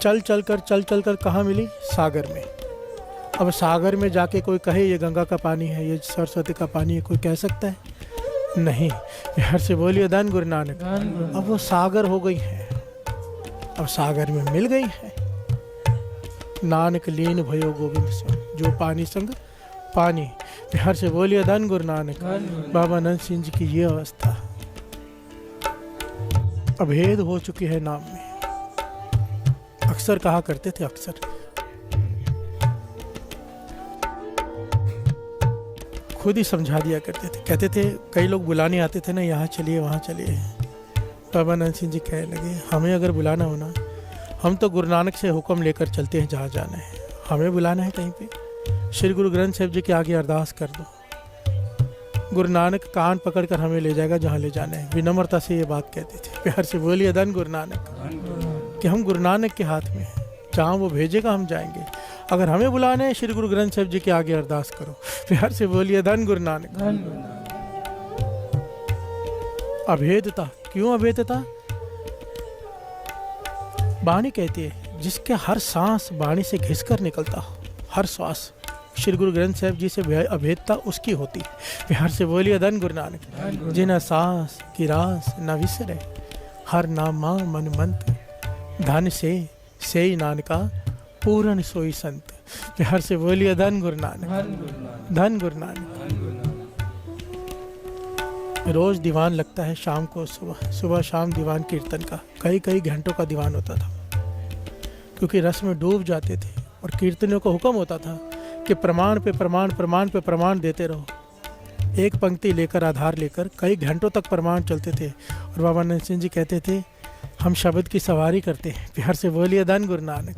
चल चल कर कहाँ मिली? सागर में। अब सागर में जाके कोई कहे ये गंगा का पानी है, ये सरस्वती का पानी है, कोई कह सकता है? नहीं। प्यार से बोलिए धन गुरु नानक। अब वो सागर हो गई है, अब सागर में मिल गई है। नानक लीन भयो गोविंद संग, जो पानी संग पानी। प्यार से बोलिए धन गुरु नानक। बाबा नंद सिंह जी की ये अवस्था, अभेद हो चुकी है नाम में। अक्सर कहा करते थे, अक्सर खुद ही समझा दिया करते थे। कहते थे, कई लोग बुलाने आते थे ना, यहाँ चलिए वहाँ चलिए। बाबा नंद सिंह जी कहने लगे, हमें अगर बुलाना हो ना, हम तो गुरु नानक से हुक्म लेकर चलते हैं जहाँ जाना है। हमें बुलाना है कहीं पे, श्री गुरु ग्रंथ साहिब जी के आगे अरदास कर दो, गुरु नानक कान पकड़कर हमें ले जाएगा जहाँ ले जाना है। विनम्रता से ये बात कहते थे। प्यार से बोलिए धन गुरु नानक, कि हम गुरु नानक के हाथ में हैं, जहाँ वो भेजेगा हम जाएंगे। अगर हमें बुलाना है, श्री गुरु ग्रंथ साहिब जी के आगे अरदास करो। प्यार से बोलिए धन गुरु नानक। अभेदता, क्यों अभेदता? वाणी कहती है, जिसके हर सांस वाणी से घिसकर निकलता हो, हर श्वास। श्री गुरु ग्रंथ साहिब जी से अभेदता उसकी होती है। प्यार से बोलिए धन गुरु नानक। जिन सांस की रास न विसरे, हर नामा मन मंत्र, धन से नानका पूर्ण सोई संत। प्यार से बोलिए धन गुरु नानक। धन गुरु नानक। रोज दीवान लगता है शाम को, सुबह शाम दीवान कीर्तन का, कई घंटों का दीवान होता था, क्योंकि रस में डूब जाते थे। और कीर्तनियों को हुक्म होता था कि प्रमाण पे प्रमाण देते रहो। एक पंक्ति लेकर, आधार लेकर कई घंटों तक प्रमाण चलते थे। और बाबा नंद सिंह जी कहते थे, हम शब्द की सवारी करते हैं। प्यार से बोलिए धन गुरु नानक।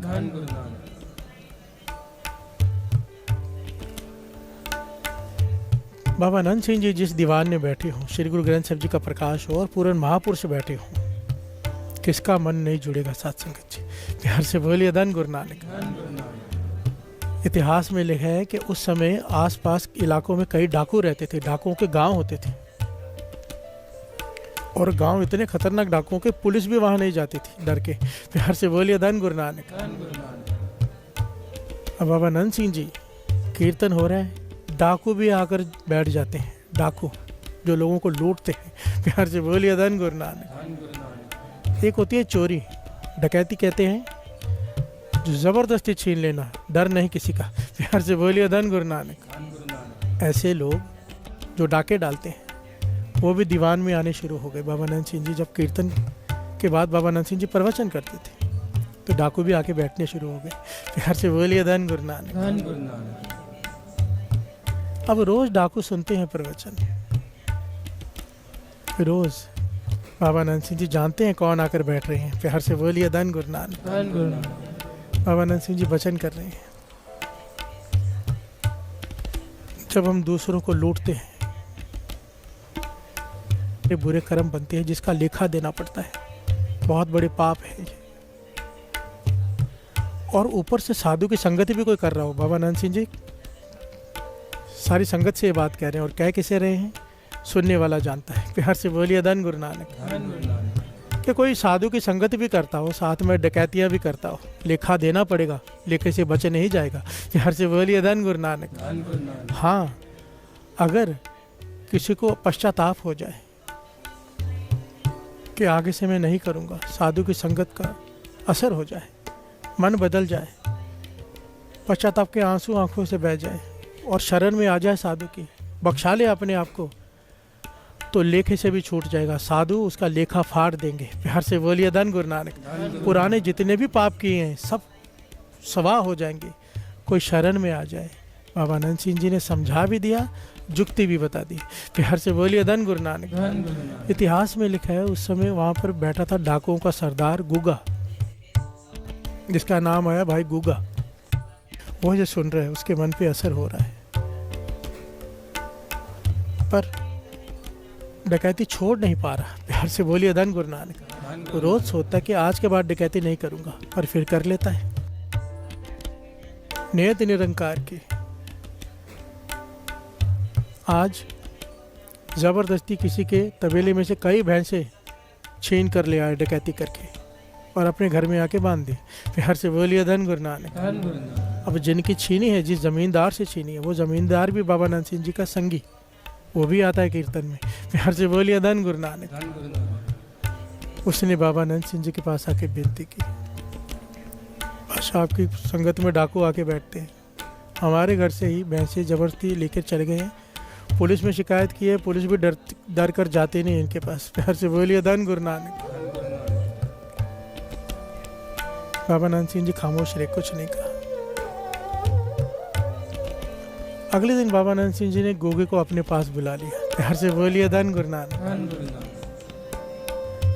बाबा नंद सिंह जी जिस दीवान में बैठे हों, श्री गुरु ग्रंथ साहिब जी का प्रकाश हो और पूर्ण महापुरुष बैठे हों, किसका मन नहीं जुड़ेगा साथ संगत जी। प्यार से बोलिए धन गुरु नानक। इतिहास में लिखा है कि उस समय आसपास इलाकों में कई डाकू रहते थे, डाकुओं के गांव होते थे, और गांव इतने खतरनाक डाकुओं के, पुलिस भी वहां नहीं जाती थी डर के। प्यार से बोलिए धन गुरु नानक। अब बाबा नंद सिंह जी कीर्तन हो रहा है, डाकू भी आकर बैठ जाते हैं, डाकू जो लोगों को लूटते हैं। प्यार से बोलिए धन गुरु नानक। एक होती है चोरी, डकैती कहते हैं, जो जबरदस्ती छीन लेना, डर नहीं किसी का। प्यार से बोलिए धन गुरु नानक। ऐसे लोग जो डाके डालते हैं, वो भी दीवान में आने शुरू हो गए। बाबा नंद सिंह जी जब कीर्तन के बाद बाबा नंद सिंह जी प्रवचन करते थे, तो डाकू भी आके बैठने शुरू हो गए। प्यार से बोलिए धन गुरु नानक। अब रोज डाकू सुनते हैं प्रवचन, रोज बाबा नंद सिंह जी जानते हैं कौन आकर बैठ रहे हैं। प्यार से बोलिए धन गुरु नानक। बाबा नंद सिंह जी वचन कर रहे हैं, जब हम दूसरों को लूटते हैं, ये बुरे कर्म बनते हैं जिसका लेखा देना पड़ता है, बहुत बड़े पाप है ये। और ऊपर से साधु की संगति भी कोई कर रहा हो। बाबा नंद सिंह जी सारी संगत से ये बात कह रहे हैं, और कह किसे रहे हैं? सुनने वाला जानता है। प्यार से बोलिए धन गुरु नानक। कि कोई साधु की संगत भी करता हो, साथ में डकैतियाँ भी करता हो, लेखा देना पड़ेगा, लेखे से बचे नहीं जाएगा। प्यार से बोलिए धन गुरु नानक। हाँ, अगर किसी को पश्चाताप हो जाए कि आगे से मैं नहीं करूँगा, साधु की संगत का असर हो जाए, मन बदल जाए, पश्चाताप के आंसू आंखों से बह जाए और शरण में आ जाए साधु की, बख्शा ले अपने आप को, तो लेखे से भी छूट जाएगा, साधु उसका लेखा फाड़ देंगे। प्यार से बोलिए धन गुरु नानक। पुराने जितने भी पाप किए हैं सब सवा हो जाएंगे, कोई शरण में आ जाए। बाबा नंद सिंह जी ने समझा भी दिया, जुक्ति भी बता दी। प्यार से बोलिए धन गुरु नानक। इतिहास में लिखा है, उस समय वहाँ पर बैठा था डाकुओं का सरदार गुगा, जिसका नाम आया भाई गुगा। वो जो सुन रहे हैं उसके मन पे असर हो रहा है, पर डकैती छोड़ नहीं पा रहा। प्यार से बोलिए धन गुरु नानक। रोज सोचता है कि आज के बाद डकैती नहीं करूंगा, पर फिर कर लेता है। नियत निरंकार की। आज ज़बरदस्ती किसी के तबेले में से कई भैंसें छीन कर ले आए डकैती करके और अपने घर में आके बांध दी। प्यार से बोलिए धन गुरु नानक। अब जिनकी छीनी है, जिस ज़मींदार से छीनी है, वो ज़मींदार भी बाबा नंद सिंह जी का संगी, वो भी आता है कीर्तन में। प्यार से बोलिए धन गुरु नानक। उसने बाबा नंद सिंह जी के पास आके विनती की, बादशाह आपकी संगत में डाकू आके बैठते हैं, हमारे घर से ही भैंसें ज़बरदस्ती लेकर चले गए हैं, पुलिस में शिकायत की है, पुलिस भी डर कर जाते नहीं इनके पास। प्यार से बोलिए धन गुरु नानक। बाबा नंद सिंह जी खामोश रहे, कुछ नहीं कहा। अगले दिन बाबा नंद सिंह जी ने गोगे को अपने पास बुला लिया। प्यार से बोलिए धन गुरु नानक।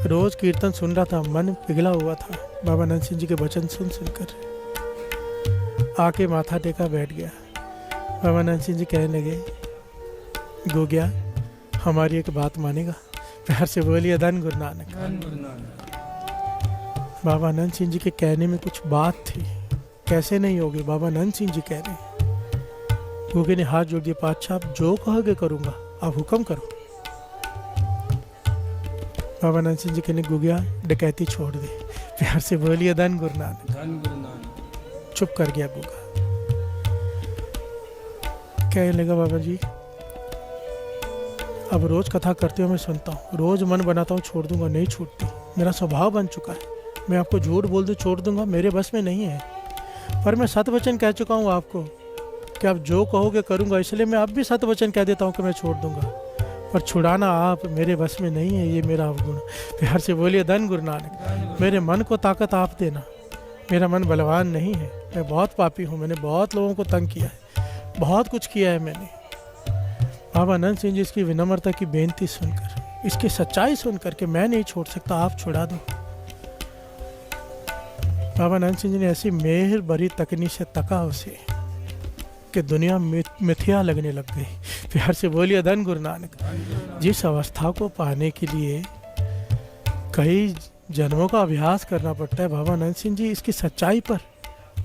रोज कीर्तन सुन रहा था, मन पिघला हुआ था बाबा नंद सिंह जी के वचन सुन सुनकर। आके माथा टेका बैठ गया। बाबा नंद सिंह जी कहने लगे, गोग्या हमारी एक बात मानेगा? प्यार से बोलिए धन गुरु नानक। बाबा नंद सिंह जी के कहने में कुछ बात थी, कैसे नहीं होगी, बाबा नंद सिंह जी कह रहे। गोगे ने हाथ जोड़ दिया, पातशाह आप जो कहोगे करूंगा, आप हुक्म करो। बाबा नंद सिंह जी कहने, गोग्या डकैती छोड़ दे। प्यार से बोलिए धन गुरु नानक। चुप कर गया गोगा। कहने लगा, बाबा जी अब रोज कथा करते हो मैं सुनता हूँ, रोज मन बनाता हूँ छोड़ दूंगा, नहीं छूटती, मेरा स्वभाव बन चुका है। मैं आपको झूठ बोल दूँ छोड़ दूंगा, मेरे बस में नहीं है। पर मैं सत वचन कह चुका हूँ आपको कि आप जो कहोगे करूंगा, इसलिए मैं अब भी सत वचन कह देता हूँ कि मैं छोड़ दूंगा, पर छुड़ाना आप मेरे बस में नहीं है, ये मेरा अवगुण। प्यार से बोलिए धन गुरु नानक। मेरे मन को ताकत आप देना, मेरा मन बलवान नहीं है, मैं बहुत पापी हूँ, मैंने बहुत लोगों को तंग किया है, बहुत कुछ किया है मैंने। बाबा नंद सिंह जी इसकी विनम्रता की बेनती सुनकर, इसकी सच्चाई सुनकर कि मैं नहीं छोड़ सकता, आप छुड़ा दो। बाबा नंद सिंह जी ने ऐसी मेहर भरी तकनी से तका उसे कि दुनिया मिथ्या लगने लग गई। प्यार से बोलिए धन गुरु नानक। जिस अवस्था को पाने के लिए कई जन्मों का अभ्यास करना पड़ता है, बाबा नंद सिंह जी इसकी सच्चाई पर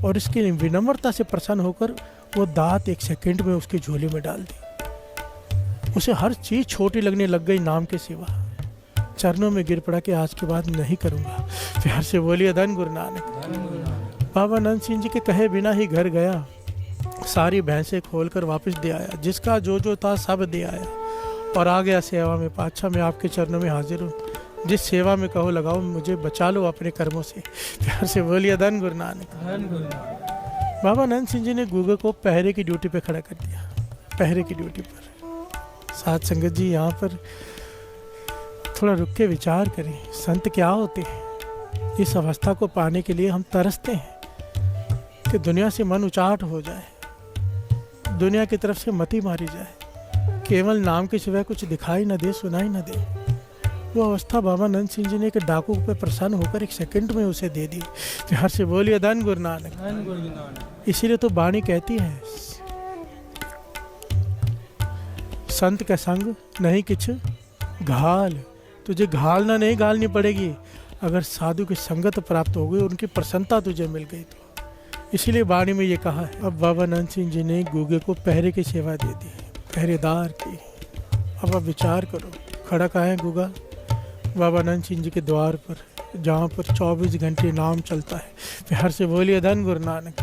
और इसकी विनम्रता से प्रसन्न होकर वो दांत एक सेकंड में उसकी झोली में डाल दी। उसे हर चीज छोटी लगने लग गई नाम के सिवा। चरणों में गिर पड़ा कि आज के बाद नहीं करूंगा। प्यार से बोलिए धन गुरु नानक। बाबा नंद सिंह जी के कहे बिना ही घर गया, सारी भैंसें खोलकर वापस दे आया, जिसका जो जो था सब दे आया और आ गया सेवा में। पातशाह मैं आपके चरणों में हाजिर हूँ, जिस सेवा में कहो लगाओ, मुझे बचा लो अपने कर्मों से। प्यार से बोलिए धन गुरु नानक। बाबा नंद सिंह जी ने गूगे को पहरे की ड्यूटी पे खड़ा कर दिया। पहरे की ड्यूटी पर साथ संगत जी यहाँ पर थोड़ा रुक के विचार करें, संत क्या होते हैं। इस अवस्था को पाने के लिए हम तरसते हैं कि दुनिया से मन उचाट हो जाए, दुनिया की तरफ से मति मारी जाए, केवल नाम के सिवाय कुछ दिखाई न दे, सुनाई न दे। वो अवस्था बाबा नंद सिंह जी ने एक डाकू पे प्रसन्न होकर एक सेकंड में उसे दे दी। प्यार से बोलिए धन गुरु नानक। इसीलिए तो वाणी कहती है, संत का संग नहीं किछ घाल। तुझे घालना नहीं घालनी पड़ेगी, अगर साधु की संगत प्राप्त हो गई, उनकी प्रसन्नता तुझे मिल गई तो। इसीलिए वाणी में ये कहा है। अब बाबा नंद सिंह जी ने गूगे को पहरे की सेवा दे दी, पहरेदार की। अब आप विचार करो, खड़ा कहाँ है गूगा? बाबा नंद सिंह जी के द्वार पर, जहाँ पर 24 घंटे नाम चलता है। प्यार से बोलिए धन गुरु नानक।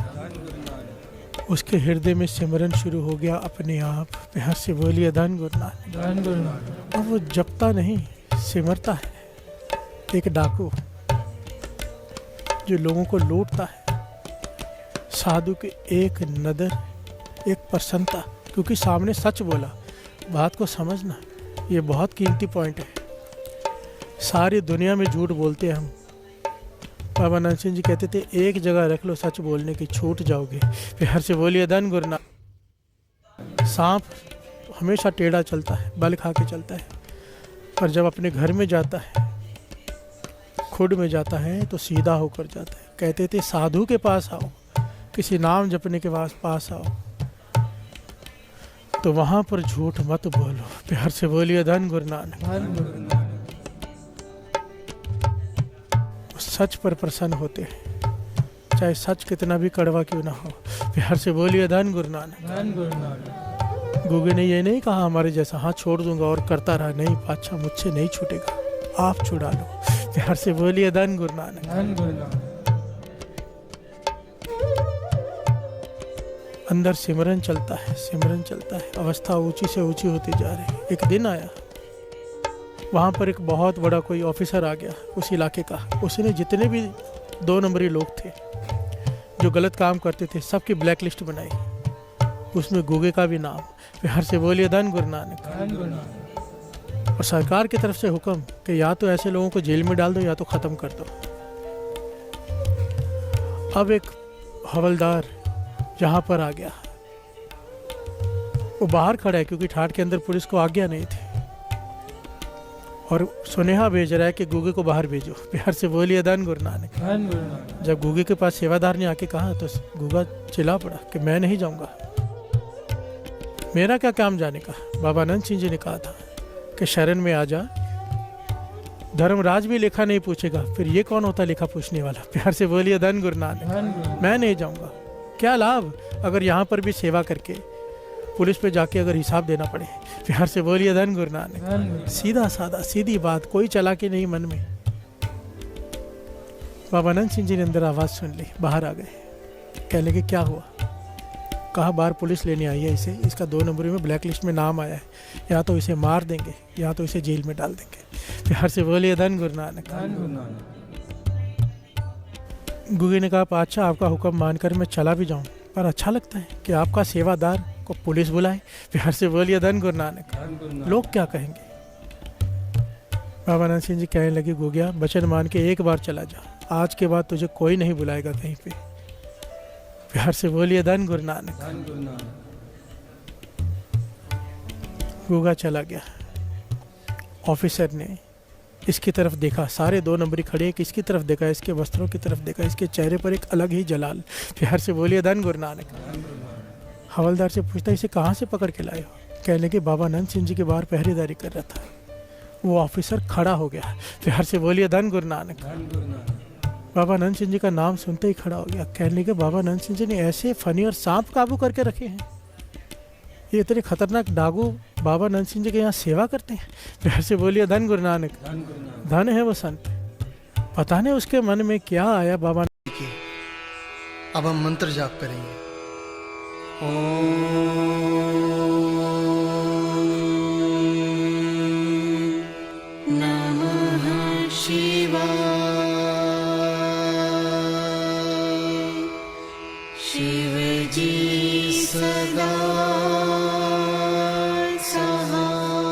उसके हृदय में सिमरन शुरू हो गया अपने आप। प्यार से बोलिए धन गुरु नानक। और वो जपता नहीं, सिमरता है। एक डाकू जो लोगों को लूटता है, साधु के एक नदर, एक प्रसन्नता, क्योंकि सामने सच बोला। बात को समझना, ये बहुत कीमती पॉइंट है। सारी दुनिया में झूठ बोलते हैं हम। बाबा नंद सिंह जी कहते थे, एक जगह रख लो सच बोलने की, छूट जाओगे। प्यार से बोलिए धन गुरु नानक। सांप हमेशा टेढ़ा चलता है, बल खा के चलता है, पर जब अपने घर में जाता है, खुद में जाता है, तो सीधा होकर जाता है। कहते थे साधु के पास आओ, किसी नाम जपने के पास आओ, तो वहां पर झूठ मत बोलो। प्यार से बोलिए धन गुरु नानक। सच पर प्रसन्न होते हैं, चाहे सच कितना भी कड़वा क्यों ना हो। प्यार से बोलिए धन गुरु नानक। धन गुरु नानक। गूगे ने ये नहीं कहा हमारे जैसा हाँ छोड़ दूंगा और करता रहा, नहीं बादशाह मुझसे नहीं छूटेगा, आप छुड़ा लो। प्यार से बोलिए धन गुरु नानक। धन गुरु नानक। अंदर सिमरन चलता है, सिमरन चलता है, अवस्था ऊंची से ऊंची होती जा रही है। एक दिन आया, वहाँ पर एक बहुत बड़ा कोई ऑफिसर आ गया उस इलाके का। उसने जितने भी 2 नंबरी लोग थे जो गलत काम करते थे सबकी ब्लैक लिस्ट बनाई, उसमें गूगे का भी नाम। प्यार से बोलिए धन गुरु नानक। धन गुरु नानक। और सरकार की तरफ से हुक्म कि या तो ऐसे लोगों को जेल में डाल दो या तो ख़त्म कर दो। अब एक हवलदार जहाँ पर आ गया, वो बाहर खड़ा है क्योंकि ठाठ के अंदर पुलिस को आज्ञा नहीं थी, और सुनेहा भेज रहा है कि गूगे को बाहर भेजो। प्यार से बोलिए धन गुरु नानक। धन गुरु नानक। जब गूगे के पास सेवादार ने आके कहा तो गूगा चिल्ला पड़ा कि मैं नहीं जाऊंगा, मेरा क्या काम जाने का। बाबा आनंद सिंह जी ने कहा था कि शरण में आ जा, धर्मराज भी लेखा नहीं पूछेगा, फिर ये कौन होता लेखा पूछने वाला। प्यार से बोलिए धन गुरु नानक। धन गुरु। मैं नहीं जाऊंगा, क्या लाभ अगर यहाँ पर भी सेवा करके पुलिस पे जाके अगर हिसाब देना पड़े। प्यार से बोलिए धन गुरु नानक। धन गुरु। सीधा साधा सीधी बात, कोई चालाकी नहीं मन में। बाबा आनंद सिंह जी ने अंदर आवाज़ सुन ली, बाहर आ गए, कह लगे क्या हुआ। कहा बाहर पुलिस लेने आई है इसे, इसका 2 नंबरी में ब्लैक लिस्ट में नाम आया है, या तो इसे मार देंगे या तो इसे जेल में डाल देंगे। प्यार से बोलिए धन गुरु नानक। धन गुरु नानक। गूगे ने कहा पातशाह आपका हुक्म मानकर मैं चला भी जाऊं, पर अच्छा लगता है कि आपका सेवादार को पुलिस बुलाए। प्यार से बोलिए धन गुरु नानक। धन गुरु नानक। लोग क्या कहेंगे। बाबा आनंद सिंह जी कहने लगे गूगया वचन मान के एक बार चला जा, आज के बाद तुझे कोई नहीं बुलाएगा कहीं पे। प्यार से बोलिए धन गुरु नानक। धन गुरु नानक। गूगा चला गया। ऑफिसर ने इसकी तरफ देखा, सारे 2 नंबरी खड़े, किसकी तरफ देखा, इसके वस्त्रों की तरफ देखा, इसके चेहरे पर एक अलग ही जलाल। प्यार से बोलिए धन गुरु नानक। हवलदार से पूछता इसे कहाँ से पकड़ के लाए हो। कहने के बाबा आनंद सिंह जी के बाहर पहरेदारी कर रहा था। वो ऑफिसर खड़ा हो गया। प्यार से बोलिए धन गुरु नानक। धन गुरु नानक। बाबा आनंद सिंह जी का नाम सुनते ही खड़ा हो गया। कहने के बाबा आनंद सिंह जी ने ऐसे फनी और सांप काबू करके रखे हैं, ये इतने खतरनाक डाकू बाबा आनंद सिंह जी के यहाँ सेवा करते हैं। प्यार से बोलिए धन गुरु नानक। धन गुरु नानक। धन है वो संत, पता नहीं उसके मन में क्या आया। बाबा अब हम मंत्र जाप करेंगे। नमः शिवाय। शिव जी सदा सहाय।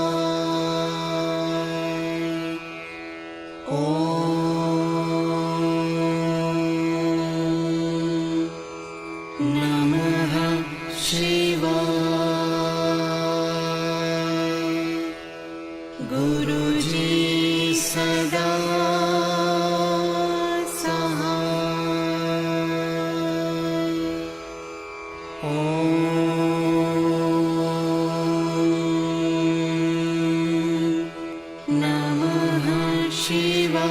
नमः शिवाय। गुरुजी सदा सहाय। नमः शिवाय।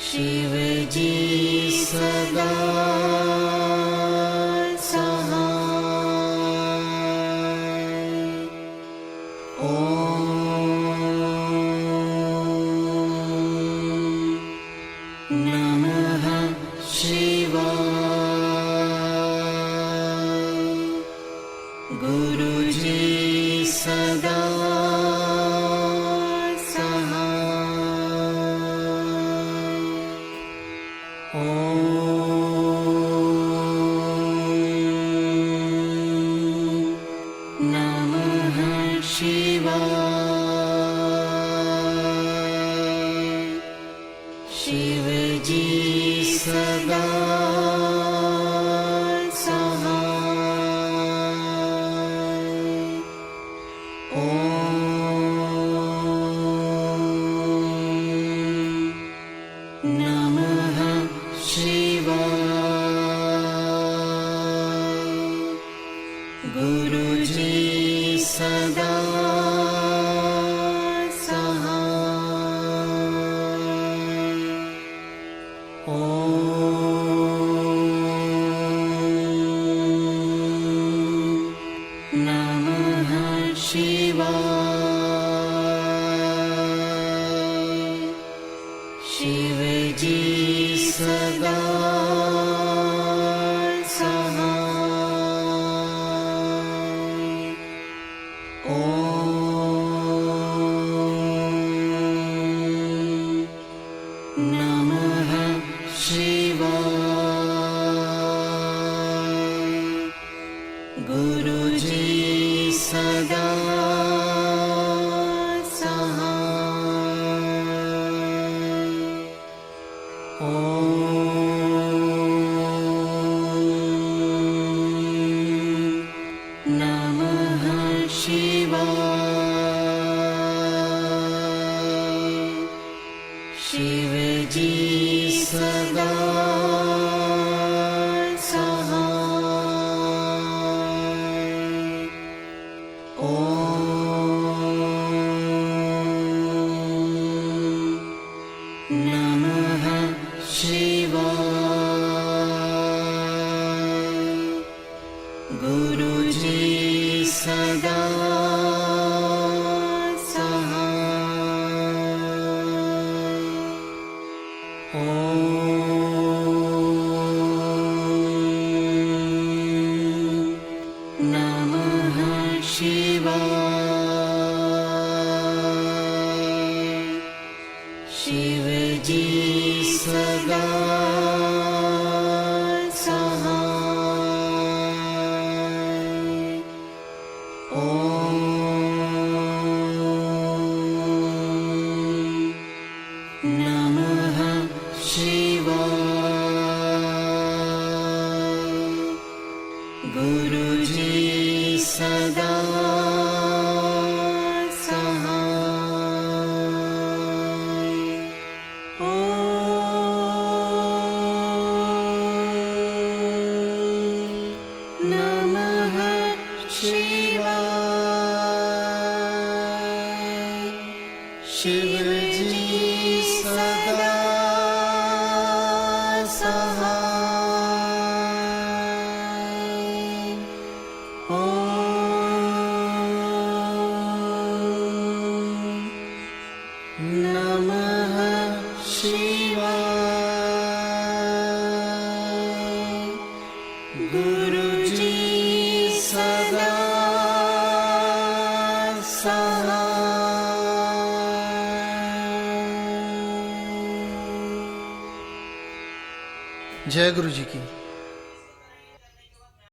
शिव जी सदा नमः शिवाय। गुरुजी सदा नमः शिवाय। शिव जी सदा नमः शिवाय। गुरुजी सदा सहाय। जय गुरु जी की।